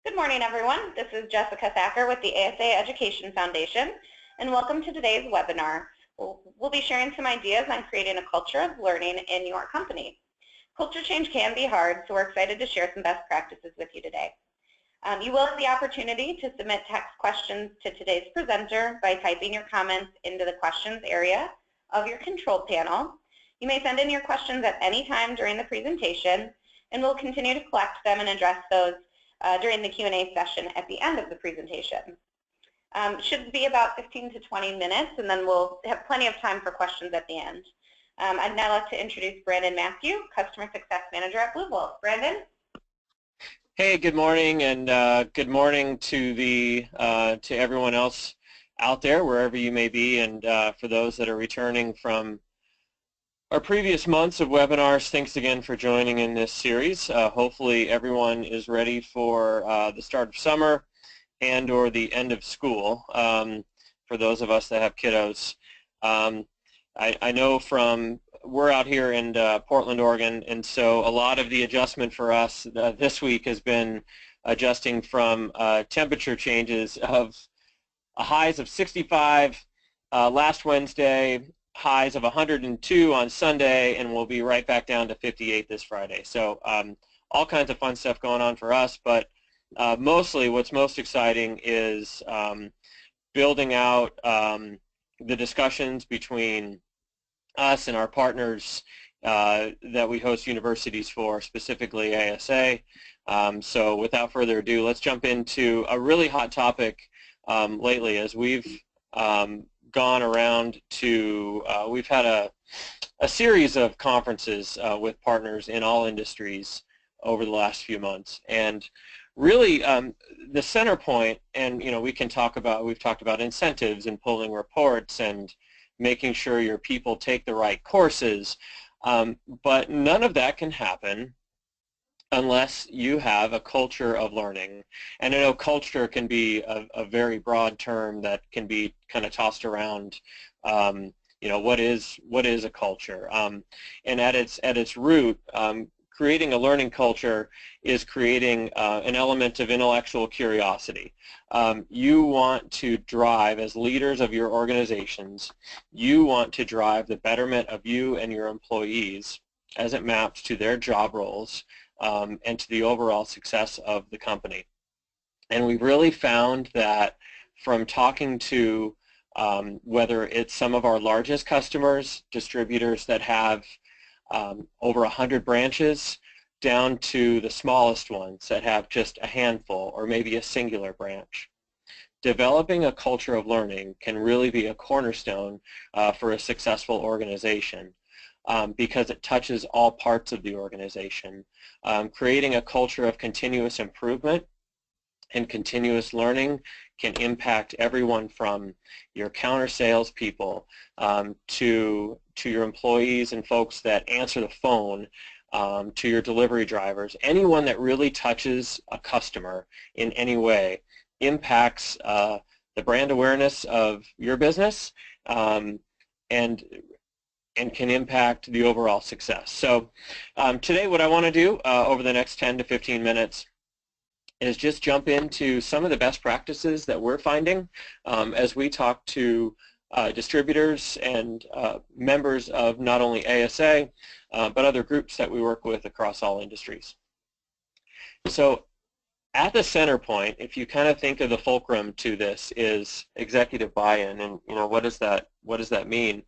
Good morning, everyone. This is Jessica Thacker with the ASA Education Foundation, and welcome to today's webinar. We'll be sharing some ideas on creating a culture of learning in your company. Culture change can be hard, so we're excited to share some best practices with you today. You will have the opportunity to submit text questions to today's presenter by typing your comments into the questions area of your control panel. You may send in your questions at any time during the presentation, and we'll continue to collect them and address those during the Q&A session at the end of the presentation. Should be about 15 to 20 minutes, and then we'll have plenty of time for questions at the end. I'd now like to introduce Brandon Matthew, Customer Success Manager at Blue Wolf. Brandon? Hey, good morning, and good morning to everyone else out there, wherever you may be, and for those that are returning from our previous months of webinars, thanks again for joining in this series. Hopefully everyone is ready for the start of summer and or the end of school for those of us that have kiddos. I know we're out here in Portland, Oregon, and so a lot of the adjustment for us this week has been adjusting from temperature changes of highs of 65 last Wednesday, highs of 102 on Sunday, and we'll be right back down to 58 this Friday. So all kinds of fun stuff going on for us, but mostly what's most exciting is building out the discussions between us and our partners that we host universities for, specifically ASA. So without further ado, let's jump into a really hot topic lately as we've gone around to, we've had a series of conferences with partners in all industries over the last few months, and really the center point, and we've talked about incentives and pulling reports and making sure your people take the right courses, but none of that can happen unless you have a culture of learning. And I know culture can be a very broad term that can be kind of tossed around. What is a culture? And at its root, creating a learning culture is creating an element of intellectual curiosity. You want to drive, as leaders of your organizations, you want to drive the betterment of you and your employees as it maps to their job roles and to the overall success of the company. And we've really found that from talking to whether it's some of our largest customers, distributors that have over 100 branches, down to the smallest ones that have just a handful or maybe a singular branch. Developing a culture of learning can really be a cornerstone for a successful organization. Because it touches all parts of the organization. Creating a culture of continuous improvement and continuous learning can impact everyone from your counter salespeople to your employees and folks that answer the phone, to your delivery drivers. Anyone that really touches a customer in any way impacts the brand awareness of your business and can impact the overall success. So today what I want to do over the next 10 to 15 minutes is just jump into some of the best practices that we're finding as we talk to distributors and members of not only ASA but other groups that we work with across all industries. So at the center point, if you kind of think of the fulcrum to this, is executive buy-in, and what does that mean?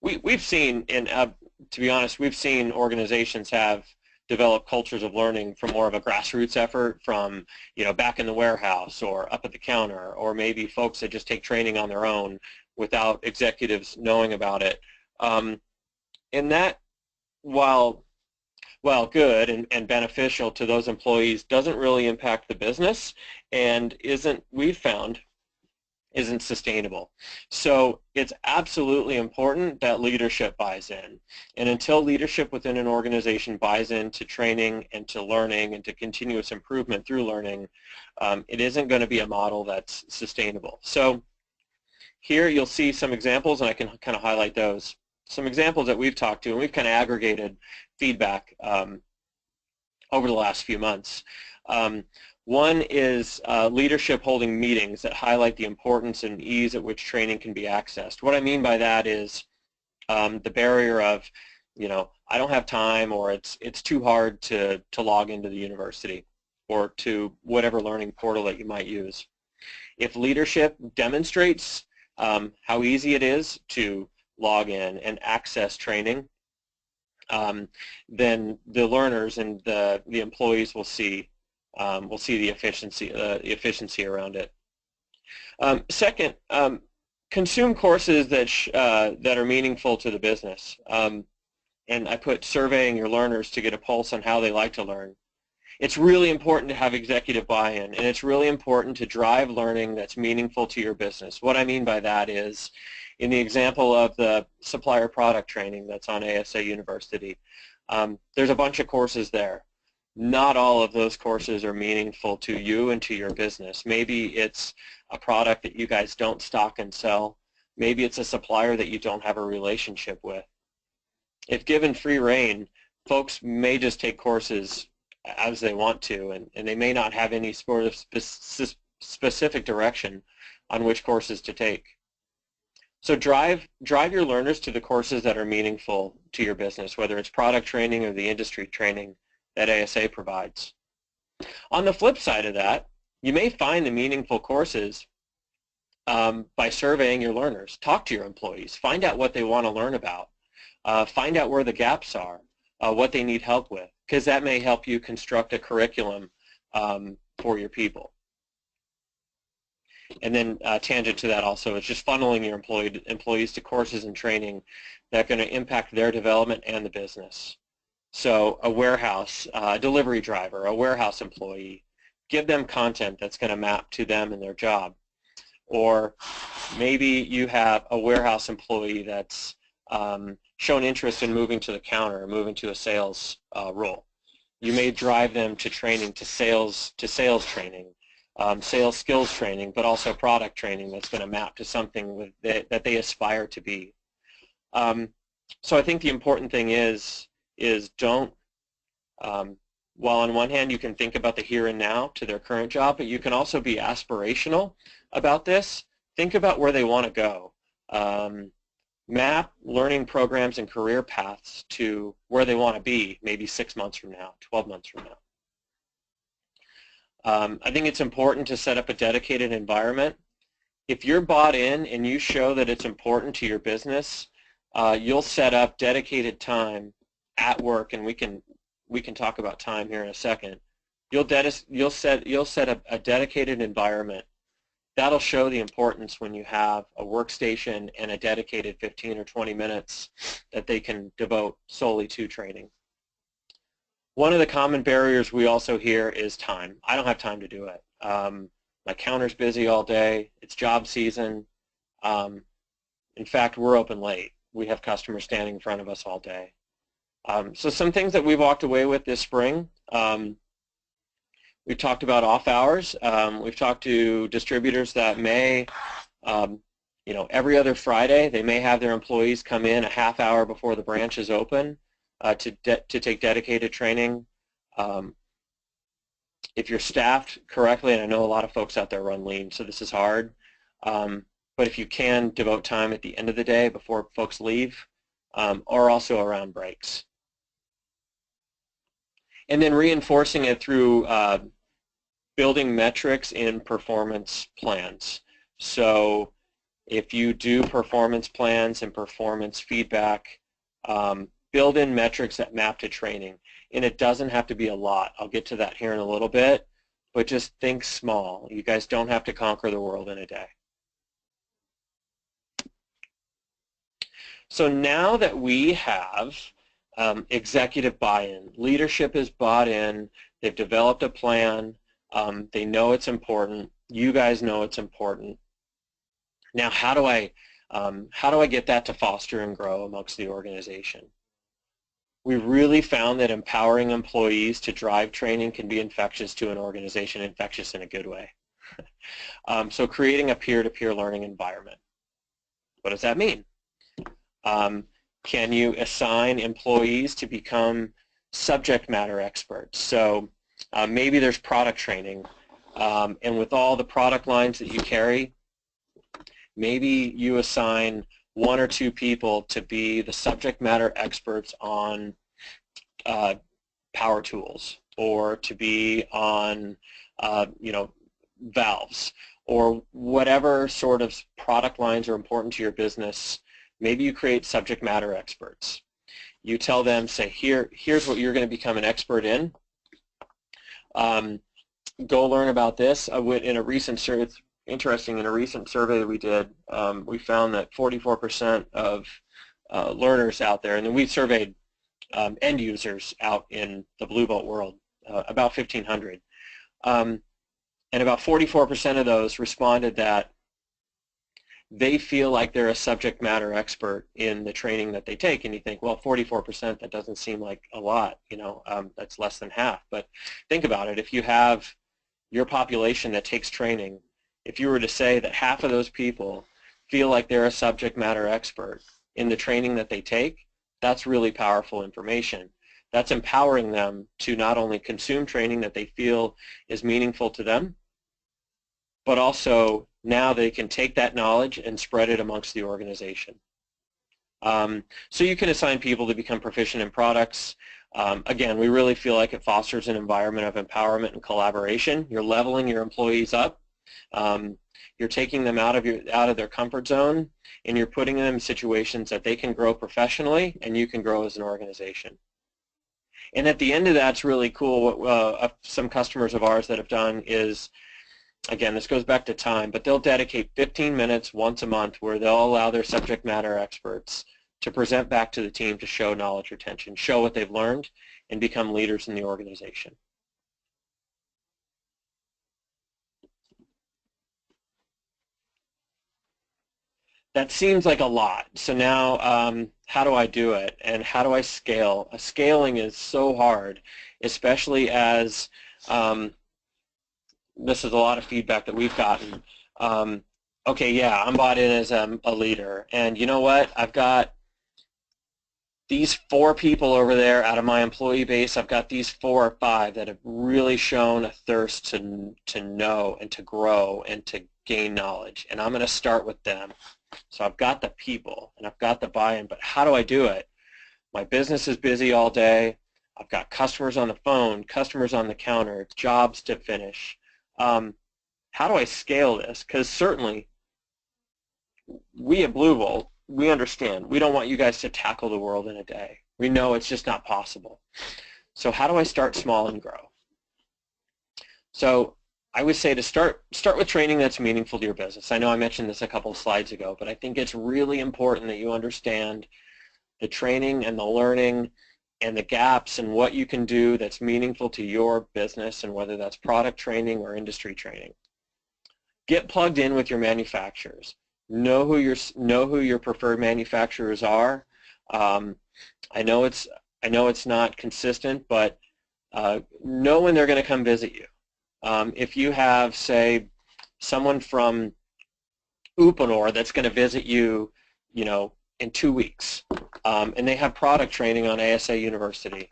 We've seen, to be honest, we've seen organizations have developed cultures of learning from more of a grassroots effort, from back in the warehouse or up at the counter, or maybe folks that just take training on their own without executives knowing about it. And that, while good and beneficial to those employees, doesn't really impact the business and we've found isn't sustainable. So it's absolutely important that leadership buys in. And until leadership within an organization buys into training and to learning and to continuous improvement through learning, it isn't going to be a model that's sustainable. So here you'll see some examples, and I can kind of highlight those. Some examples that we've talked to, and we've kind of aggregated feedback over the last few months. One is leadership holding meetings that highlight the importance and ease at which training can be accessed. What I mean by that is the barrier of, I don't have time, or it's too hard to log into the university or to whatever learning portal that you might use. If leadership demonstrates how easy it is to log in and access training, then the learners and the employees will see the efficiency around it. Second, consume courses that are meaningful to the business. And I put surveying your learners to get a pulse on how they like to learn. It's really important to have executive buy-in, and it's really important to drive learning that's meaningful to your business. What I mean by that is, in the example of the supplier product training that's on ASA University, there's a bunch of courses there. Not all of those courses are meaningful to you and to your business. Maybe it's a product that you guys don't stock and sell. Maybe it's a supplier that you don't have a relationship with. If given free rein, folks may just take courses as they want to, and they may not have any sort of specific direction on which courses to take. So drive your learners to the courses that are meaningful to your business, whether it's product training or the industry training that ASA provides. On the flip side of that, you may find the meaningful courses by surveying your learners. Talk to your employees. Find out what they want to learn about. Find out where the gaps are, what they need help with, because that may help you construct a curriculum for your people. And then tangent to that also is just funneling your employees to courses and training that are going to impact their development and the business. So a warehouse, a delivery driver, a warehouse employee, give them content that's going to map to them and their job. Or maybe you have a warehouse employee that's shown interest in moving to the counter or moving to a sales role. You may drive them to training, to sales training, sales skills training, but also product training that's going to map to something that they aspire to be. So I think the important thing is don't, while on one hand you can think about the here and now to their current job, but you can also be aspirational about this. Think about where they want to go. Map learning programs and career paths to where they want to be maybe 6 months from now, 12 months from now. I think it's important to set up a dedicated environment. If you're bought in and you show that it's important to your business, you'll set up dedicated time at work, and we can talk about time here in a second. You'll set a dedicated environment. That'll show the importance when you have a workstation and a dedicated 15 or 20 minutes that they can devote solely to training. One of the common barriers we also hear is time. I don't have time to do it. My counter's busy all day. It's job season. In fact, we're open late. We have customers standing in front of us all day. So some things that we walked away with this spring. We've talked about off hours. We've talked to distributors that may, every other Friday, they may have their employees come in a half hour before the branch is open to take dedicated training. If you're staffed correctly, and I know a lot of folks out there run lean, so this is hard, but if you can devote time at the end of the day before folks leave, or also around breaks. And then reinforcing it through building metrics in performance plans. So if you do performance plans and performance feedback, build in metrics that map to training. And it doesn't have to be a lot. I'll get to that here in a little bit, but just think small. You guys don't have to conquer the world in a day. So now that we have executive buy-in, leadership is bought in, they've developed a plan, they know it's important, you guys know it's important. Now how do I get that to foster and grow amongst the organization? We've really found that empowering employees to drive training can be infectious to an organization, infectious in a good way. So creating a peer-to-peer learning environment. What does that mean? Can you assign employees to become subject matter experts? So Maybe there's product training, and with all the product lines that you carry, maybe you assign 1 or 2 people to be the subject matter experts on power tools, or to be on valves, or whatever sort of product lines are important to your business. Maybe you create subject matter experts. You tell them, say, here's what you're going to become an expert in. Go learn about this. In a recent survey, it's interesting, in a recent survey we did, we found that 44% of learners out there, and then we surveyed end users out in the Blue Belt world, about 1,500. And about 44% of those responded that they feel like they're a subject matter expert in the training that they take. And you think, well, 44%, that doesn't seem like a lot, that's less than half. But think about it. If you have your population that takes training, if you were to say that half of those people feel like they're a subject matter expert in the training that they take, that's really powerful information. That's empowering them to not only consume training that they feel is meaningful to them, but also now they can take that knowledge and spread it amongst the organization. So you can assign people to become proficient in products. Again, we really feel like it fosters an environment of empowerment and collaboration. You're leveling your employees up. You're taking them out of their comfort zone, and you're putting them in situations that they can grow professionally and you can grow as an organization. And at the end of that's really cool. What some customers of ours that have done is, again, this goes back to time, but they'll dedicate 15 minutes once a month where they'll allow their subject matter experts to present back to the team to show knowledge retention, show what they've learned, and become leaders in the organization. That seems like a lot. So now, how do I do it, and how do I scale? Scaling is so hard, especially as this is a lot of feedback that we've gotten. Okay, yeah, I'm bought in as a leader, and you know what? I've got these 4 people over there out of my employee base. I've got these 4 or 5 that have really shown a thirst to know and to grow and to gain knowledge, and I'm going to start with them. So I've got the people and I've got the buy-in, but how do I do it? My business is busy all day. I've got customers on the phone, customers on the counter, jobs to finish. How do I scale this? Because certainly we at Blue Bolt, we understand. We don't want you guys to tackle the world in a day. We know it's just not possible. So how do I start small and grow? So I would say to start with training that's meaningful to your business. I know I mentioned this a couple of slides ago, but I think it's really important that you understand the training and the learning and the gaps and what you can do that's meaningful to your business, and whether that's product training or industry training. Get plugged in with your manufacturers. Know who your preferred manufacturers are. I know it's not consistent, but know when they're going to come visit you. If you have, say, someone from Uponor that's going to visit you, in 2 weeks, and they have product training on ASA University,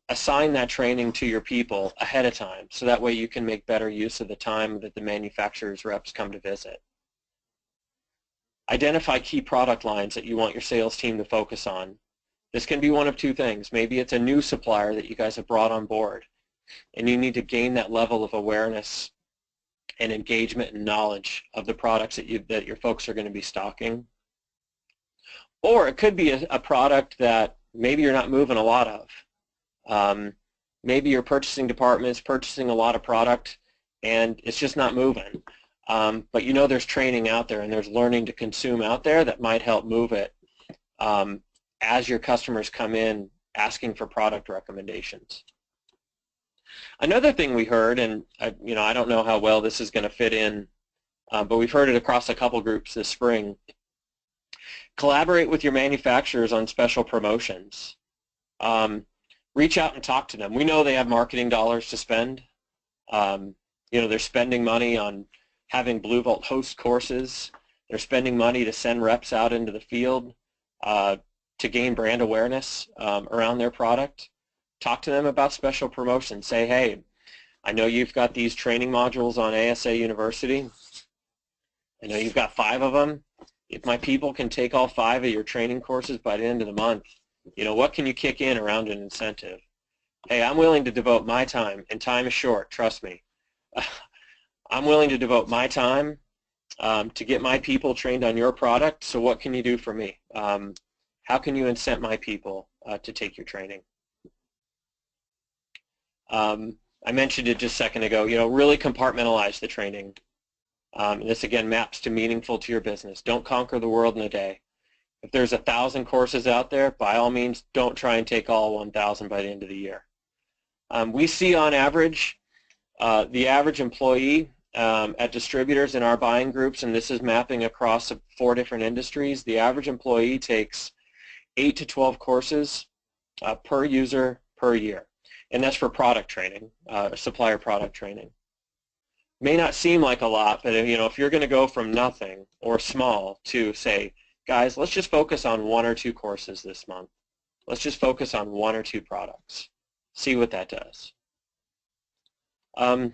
assign that training to your people ahead of time, so that way you can make better use of the time that the manufacturer's reps come to visit. Identify key product lines that you want your sales team to focus on. This can be one of 2 things. Maybe it's a new supplier that you guys have brought on board, and you need to gain that level of awareness and engagement and knowledge of the products that your folks are going to be stocking. Or it could be a product that maybe you're not moving a lot of. Maybe your purchasing department is purchasing a lot of product and it's just not moving. But there's training out there and there's learning to consume out there that might help move it as your customers come in asking for product recommendations. Another thing we heard, and I don't know how well this is going to fit in, but we've heard it across a couple groups this spring. Collaborate with your manufacturers on special promotions. Reach out and talk to them. We know they have marketing dollars to spend. They're spending money on having Blue Bolt host courses. They're spending money to send reps out into the field to gain brand awareness around their product. Talk to them about special promotions. Say, hey, I know you've got these training modules on ASA University. I know you've got 5 of them. If my people can take all 5 of your training courses by the end of the month, what can you kick in around an incentive? Hey, I'm willing to devote my time, and time is short, trust me. I'm willing to devote my time to get my people trained on your product, so what can you do for me? How can you incent my people to take your training? I mentioned it just a second ago, really compartmentalize the training. This again maps to meaningful to your business. Don't conquer the world in a day. If there's 1,000 courses out there, by all means, don't try and take all 1,000 by the end of the year. We see on average, the average employee at distributors in our buying groups, and this is mapping across 4 different industries, the average employee takes 8 to 12 courses per user per year. And that's for product training, supplier product training. May not seem like a lot, but if you're going to go from nothing or small to say, guys, let's just focus on 1 or 2 courses this month. Let's just focus on 1 or 2 products. See what that does. I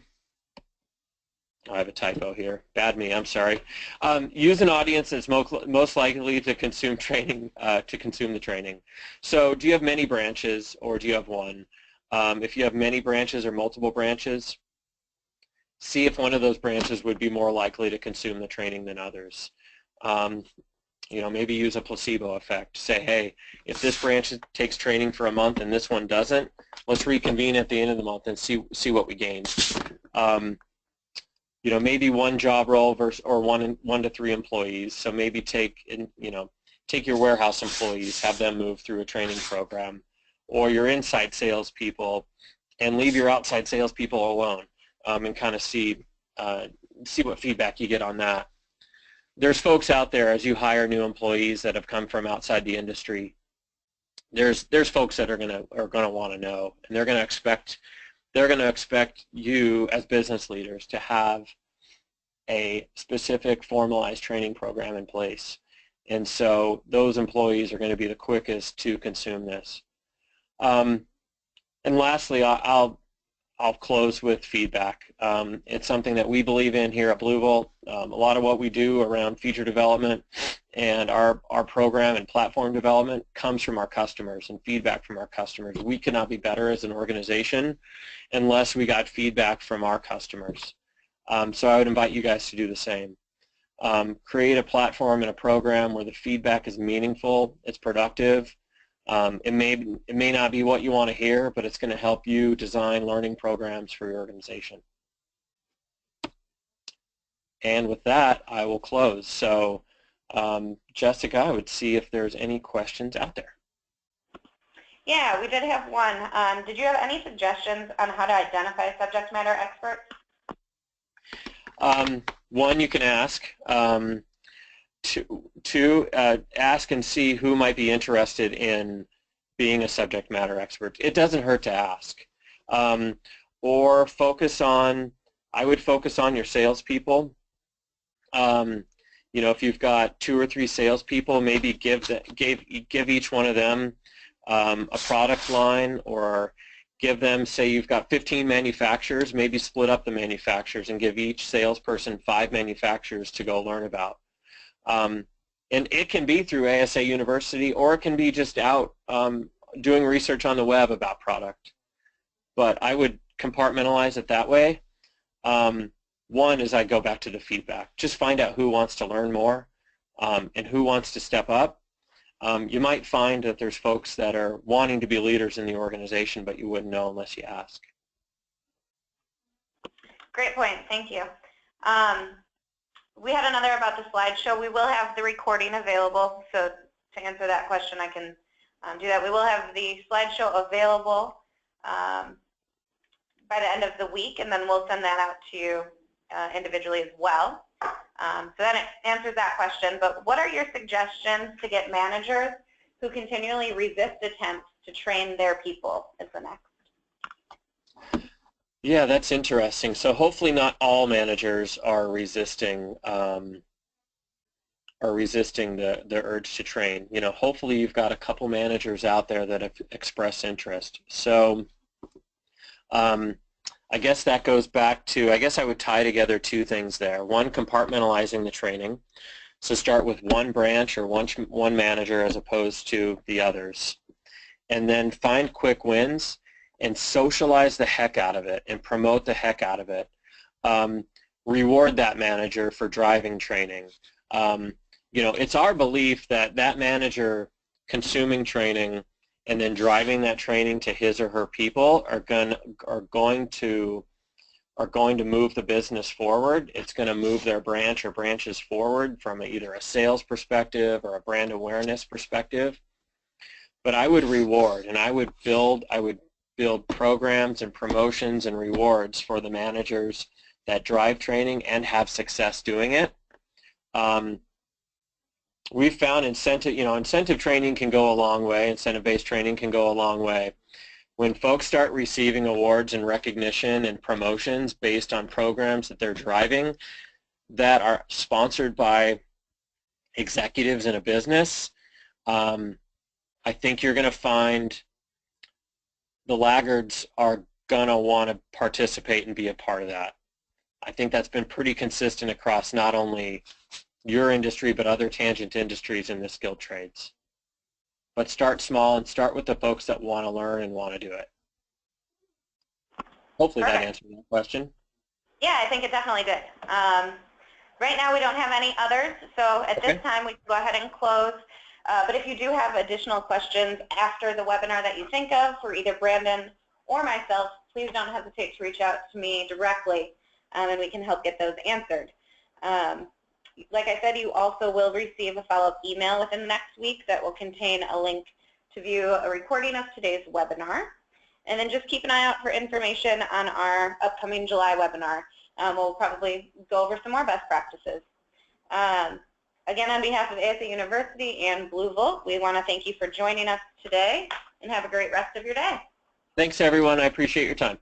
have a typo here. Bad me, I'm sorry. Use an audience that's most likely to consume training, to consume the training. So do you have many branches or do you have 1? If you have many branches or multiple branches, see if one of those branches would be more likely to consume the training than others. Maybe use a placebo effect. Say, hey, if this branch takes training for a month and this one doesn't, let's reconvene at the end of the month and see what we gained. Maybe 1 job role versus or 1 to 3 employees. So maybe take your warehouse employees, have them move through a training program, or your inside salespeople, and leave your outside salespeople alone, and kind of see what feedback you get on that. There's folks out there as you hire new employees that have come from outside the industry. There's folks that are gonna want to know, and they're gonna expect you as business leaders to have a specific formalized training program in place. And so those employees are going to be the quickest to consume this. And lastly, I'll close with feedback. It's something that we believe in here at Blue Volt. A lot of what we do around feature development and our program and platform development comes from our customers and feedback from our customers. We could not be better as an organization unless we got feedback from our customers. So I would invite you guys to do the same. Create a platform and a program where the feedback is meaningful, it's productive. It may not be what you want to hear, but it's going to help you design learning programs for your organization. And with that, I will close. So, Jessica, I would see if there's any questions out there. Yeah, we did have one. Did you have any suggestions on how to identify subject matter experts? One, you can ask. Two, ask and see who might be interested in being a subject matter expert. It doesn't hurt to ask. Or I would focus on your salespeople. If you've got 2 or 3 salespeople, maybe give each one of them a product line, or give them, say you've got 15 manufacturers, maybe split up the manufacturers and give each salesperson 5 manufacturers to go learn about. And it can be through ASA University, or it can be just out doing research on the web about product. But I would compartmentalize it that way. One is I go back to the feedback. Just find out who wants to learn more and who wants to step up. You might find that there's folks that are wanting to be leaders in the organization, but you wouldn't know unless you ask. Great point. Thank you. We had another about the slideshow. We will have the recording available, so to answer that question, I can do that. We will have the slideshow available by the end of the week, and then we'll send that out to you individually as well. So that answers that question. But what are your suggestions to get managers who continually resist attempts to train their people is the next. Yeah, that's interesting. So hopefully not all managers are resisting are resisting the urge to train. You know, hopefully you've got a couple managers out there that have expressed interest. So I guess that goes back to, I guess I would tie together two things there. One, compartmentalizing the training. So start with one branch or one manager as opposed to the others. And then find quick wins and socialize the heck out of it and promote the heck out of it. Reward that manager for driving training. You know, it's our belief that that manager consuming training and then driving that training to his or her people are going to move the business forward. It's going to move their branch or branches forward from either a sales perspective or a brand awareness perspective. But I would reward and I would build programs and promotions and rewards for the managers that drive training and have success doing it. We've found incentive training can go a long way, incentive-based training can go a long way. When folks start receiving awards and recognition and promotions based on programs that they're driving that are sponsored by executives in a business, I think you're going to find the laggards are going to want to participate and be a part of that. I think that's been pretty consistent across not only your industry but other tangent industries in the skilled trades. But start small and start with the folks that want to learn and want to do it. Hopefully that answered that question. Yeah, I think it definitely did. Right now we don't have any others, so at this time we can go ahead and close. But if you do have additional questions after the webinar that you think of for either Brandon or myself, please don't hesitate to reach out to me directly, and we can help get those answered. Like I said, you also will receive a follow-up email within the next week that will contain a link to view a recording of today's webinar. And then just keep an eye out for information on our upcoming July webinar. We'll probably go over some more best practices. Again, on behalf of ASA University and Blue Volt, we want to thank you for joining us today and have a great rest of your day. Thanks, everyone. I appreciate your time.